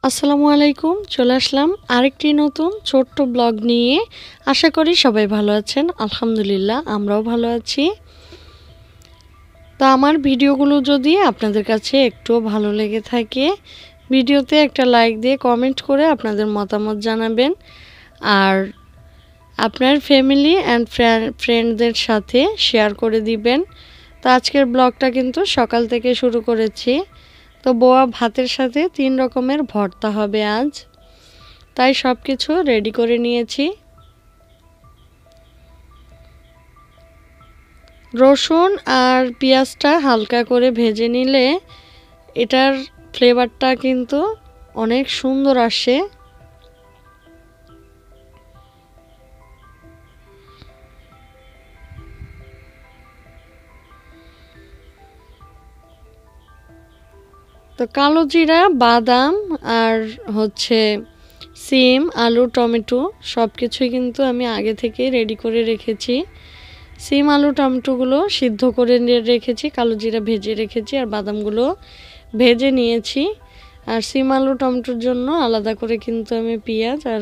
আসসালামু আলাইকুম, চলে আসলাম আরেকটি নতুন ছোট্ট ব্লগ নিয়ে। আশা করি সবাই ভালো আছেন। আলহামদুলিল্লাহ আমরাও ভালো আছি। তো আমার ভিডিওগুলো যদি আপনাদের কাছে একটু ভালো লেগে থাকে, ভিডিওতে একটা লাইক দিয়ে কমেন্ট করে আপনাদের মতামত জানাবেন, আর আপনার ফ্যামিলি অ্যান্ড ফ্রেন্ডদের সাথে শেয়ার করে দিবেন। তো আজকের ব্লগটা কিন্তু সকাল থেকে শুরু করেছি। তো বোয়া ভাতের সাথে 3 রকমের ভর্তা হবে আজ, তাই সব কিছু রেডি করে নিয়েছি। রসুন আর পেঁয়াজটা হালকা করে ভেজে নিলে এটার ফ্লেভারটা কিন্তু অনেক সুন্দর আসে। তো কালো জিরা, বাদাম আর সিম, আলু, টমেটো সব কিছুই কিন্তু আমি আগে থেকে রেডি করে রেখেছি। সিম, আলু, টমেটোগুলো সিদ্ধ করে রেখেছি, কালো জিরা ভেজে রেখেছি, আর বাদামগুলো ভেজে নিয়েছি। আর সিম, আলু, টমেটোর জন্য আলাদা করে কিন্তু আমি পেঁয়াজ আর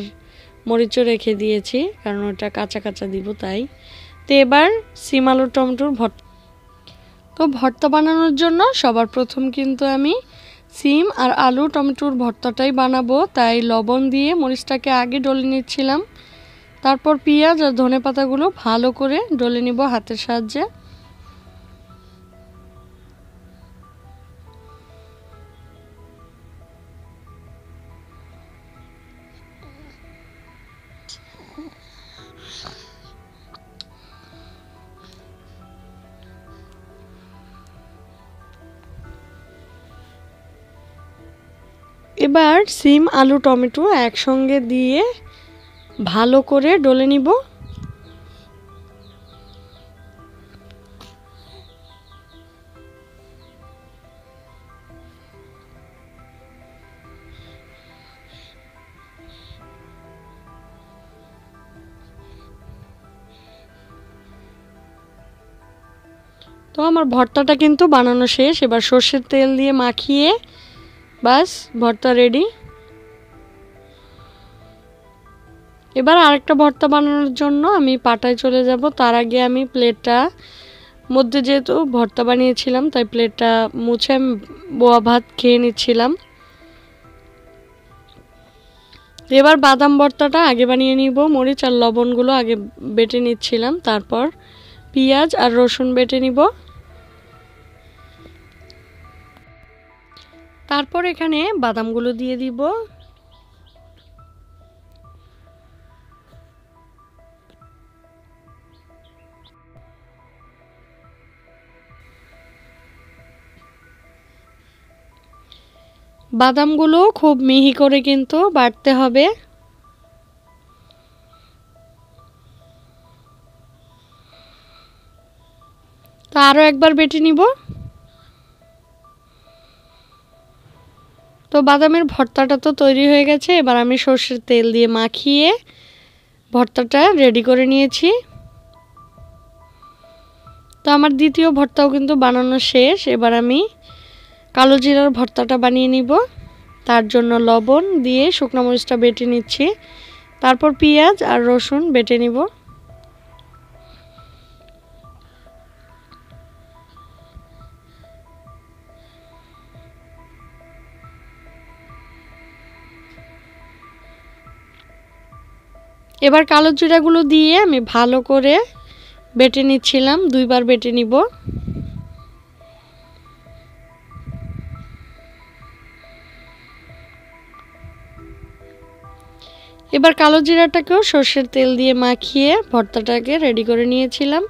মরিচও রেখে দিয়েছি, কারণ ওটা কাঁচা কাঁচা দিব তাই। তো এবার সিম, আলু, টমেটোর ভর্তা বানানোর জন্য সবার প্রথম কিন্তু আমি সিম আর আলু টমেটোর ভর্তাটাই বানাবো, তাই লবণ দিয়ে মরিচটাকে আগে ডলে নিচ্ছিলাম। তারপর পেঁয়াজ আর ধনেপাতাগুলো ভালো করে ডলে নিব হাতের সাহায্যে। এবার সিম, আলু, টমেটো একসঙ্গে দিয়ে ভালো করে ডলে নিব। তো আমার ভর্তাটা কিন্তু বানানো শেষ। এবার সর্ষের তেল দিয়ে মাখিয়ে বাস ভর্তা রেডি। এবার আরেকটা ভর্তা বানানোর জন্য আমি পাটায় চলে যাব। তার আগে আমি প্লেটটা মধ্যে যেহেতু ভর্তা বানিয়েছিলাম, তাই প্লেটটা মুছে আমি বোয়া ভাত খেয়ে নিচ্ছিলাম। এবার বাদাম ভর্তাটা আগে বানিয়ে নিব। মরিচ আর লবণগুলো আগে বেটে নিচ্ছিলাম, তারপর পেঁয়াজ আর রসুন বেটে নিব। তারপর এখানে বাদামগুলো দিয়ে দিব। বাদামগুলো খুব মিহি করে কিন্তু বাটতে হবে। তো আরও একবার বেটে নিব। তো বাদামের ভর্তাটা তো তৈরি হয়ে গেছে। এবার আমি সর্ষের তেল দিয়ে মাখিয়ে ভর্তাটা রেডি করে নিয়েছি। তো আমার দ্বিতীয় ভর্তাও কিন্তু বানানো শেষ। এবার আমি কালো জিরার ভর্তাটা বানিয়ে নিব। তার জন্য লবণ দিয়ে শুকনো মরিচটা বেটে নিচ্ছি, তারপর পেঁয়াজ আর রসুন বেটে নিব। এবার কালো জিরাগুলো দিয়ে আমি ভালো করে বেটে নিচ্ছিলাম, 2 বার বেটে নিব। এবার কালো জিরাটাকেও সর্ষের তেল দিয়ে মাখিয়ে ভর্তাটাকে রেডি করে নিয়েছিলাম।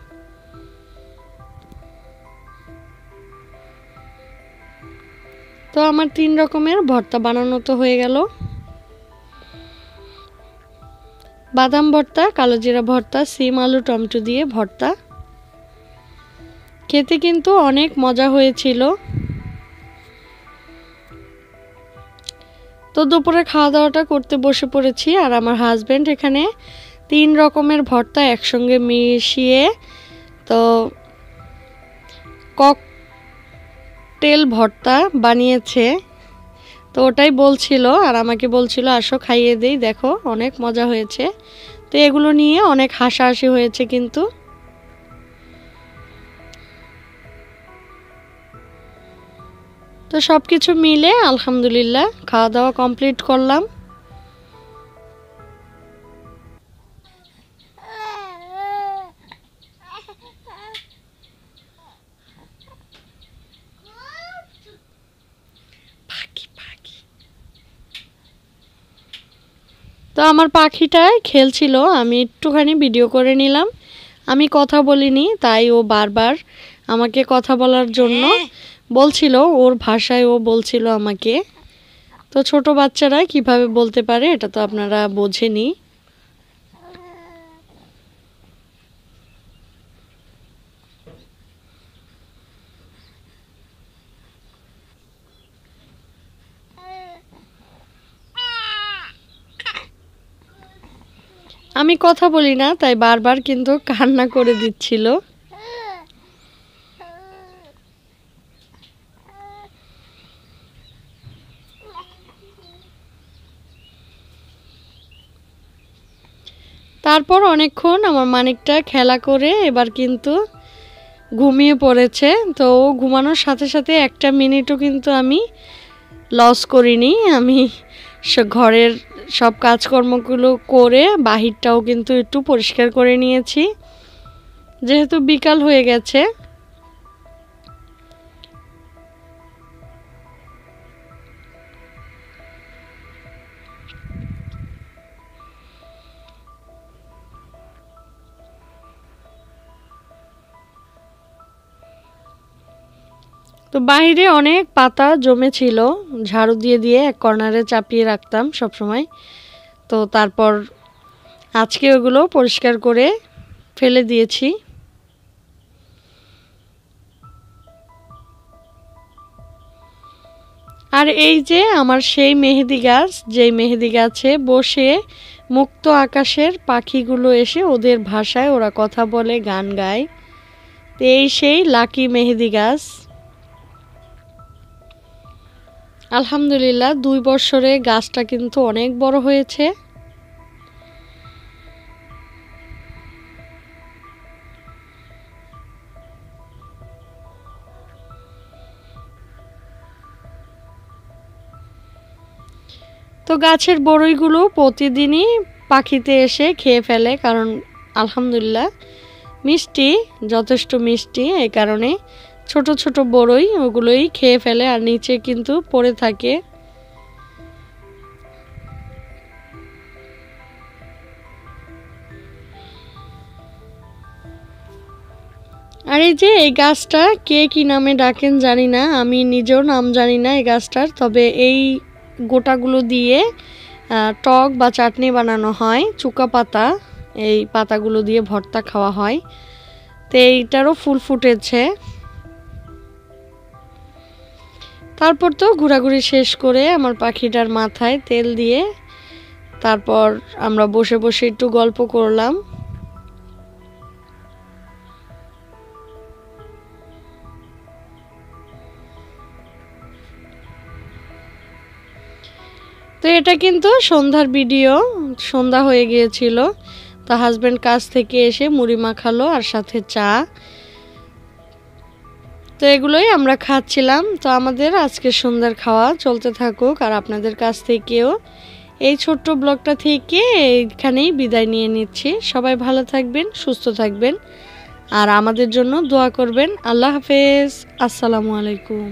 তো আমার 3 রকমের ভর্তা বানানো তো হয়ে গেল। বাদাম ভর্তা, কালো জিরা ভর্তা, সিম, আলু, টমেটো দিয়ে ভর্তা। খেতে কিন্তু অনেক মজা হয়েছিল। তো দুপুরে খাওয়া দাওয়াটা করতে বসে পড়েছি, আর আমার হাজব্যান্ড এখানে 3 রকমের ভর্তা একসঙ্গে মিশিয়ে তো ককটেল ভর্তা বানিয়েছে। তো তো ওটাই বলছিল আর আমাকে বলছিল আসো খাইয়ে দেই, দেখো অনেক মজা হয়েছে। তো এগুলো নিয়ে অনেক হাসাহাসি হয়েছে কিন্তু। তো সব কিছু মিলে আলহামদুলিল্লাহ খাওয়া দাওয়া কমপ্লিট করলাম। তো আমার পাখিটাই খেলছিল, আমি একটুখানি ভিডিও করে নিলাম। আমি কথা বলিনি, তাই ও বারবার আমাকে কথা বলার জন্য বলছিল, ওর ভাষায় ও বলছিল আমাকে। তো ছোট বাচ্চারা কিভাবে বলতে পারে এটা তো আপনারা বোঝেনি। আমি কথা বলি না, তাই বারবার কিন্তু কান্না করে দিচ্ছিল। তারপর অনেকক্ষণ আমার মানিকটা খেলা করে এবার কিন্তু ঘুমিয়ে পড়েছে। তো ও ঘুমানোর সাথে সাথে একটা মিনিটও কিন্তু আমি লস করিনি। আমি ঘরের সব কাজকর্মগুলো করে বাহিরটাও কিন্তু একটু পরিষ্কার করে নিয়েছি, যেহেতু বিকাল হয়ে গেছে। তো বাইরে অনেক পাতা জমেছিল, ঝাড়ু দিয়ে দিয়ে এক কর্নারে চাপিয়ে রাখতাম সব সময়। তো তারপর আজকে ওগুলো পরিষ্কার করে ফেলে দিয়েছি। আর এই যে আমার সেই মেহেদি গাছ, যেই মেহেদি গাছে বসে মুক্ত আকাশের পাখিগুলো এসে ওদের ভাষায় ওরা কথা বলে, গান গায়। তো এই সেই লাকি মেহেদি গাছ। আলহামদুলিল্লাহ 2 বছরে গাছটা কিন্তু অনেক বড় হয়েছে। তো গাছের বড়ইগুলো প্রতিদিনই পাখিতে এসে খেয়ে ফেলে, কারণ আলহামদুলিল্লাহ মিষ্টি, যথেষ্ট মিষ্টি। এই কারণে ছোট ছোট বড়ই ওগুলোই খেয়ে ফেলে আর নিচে কিন্তু পড়ে থাকে। আর এই যে এই গাছটা কে কি নামে ডাকেন জানি না, আমি নিজেও নাম জানি না এই গাছটার। তবে এই গোটাগুলো দিয়ে টক বা চাটনি বানানো হয়, চুকা পাতা, এই পাতাগুলো দিয়ে ভর্তা খাওয়া হয়। তো এইটারও ফুল ফুটেছে। তারপর তো ঘোরাঘুরি শেষ করে আমার পাখিটার মাথায় তেল দিয়ে তারপর আমরা বসে বসে একটু গল্প করলাম। তো এটা কিন্তু সন্ধ্যার ভিডিও, সন্ধ্যা হয়ে গিয়েছিল। তো হাজব্যান্ড কাজ থেকে এসে মুড়ি মাখালো আর সাথে চা। তো এগুলোই আমরা খাচ্ছিলাম। তো আমাদের আজকে সন্ধ্যার খাওয়া চলতে থাকুক, আর আপনাদের কাছ থেকেও এই ছোট্ট ব্লগটা থেকে এইখানেই বিদায় নিয়ে নিচ্ছি। সবাই ভালো থাকবেন, সুস্থ থাকবেন আর আমাদের জন্য দোয়া করবেন। আল্লাহ হাফেজ, আসসালামু আলাইকুম।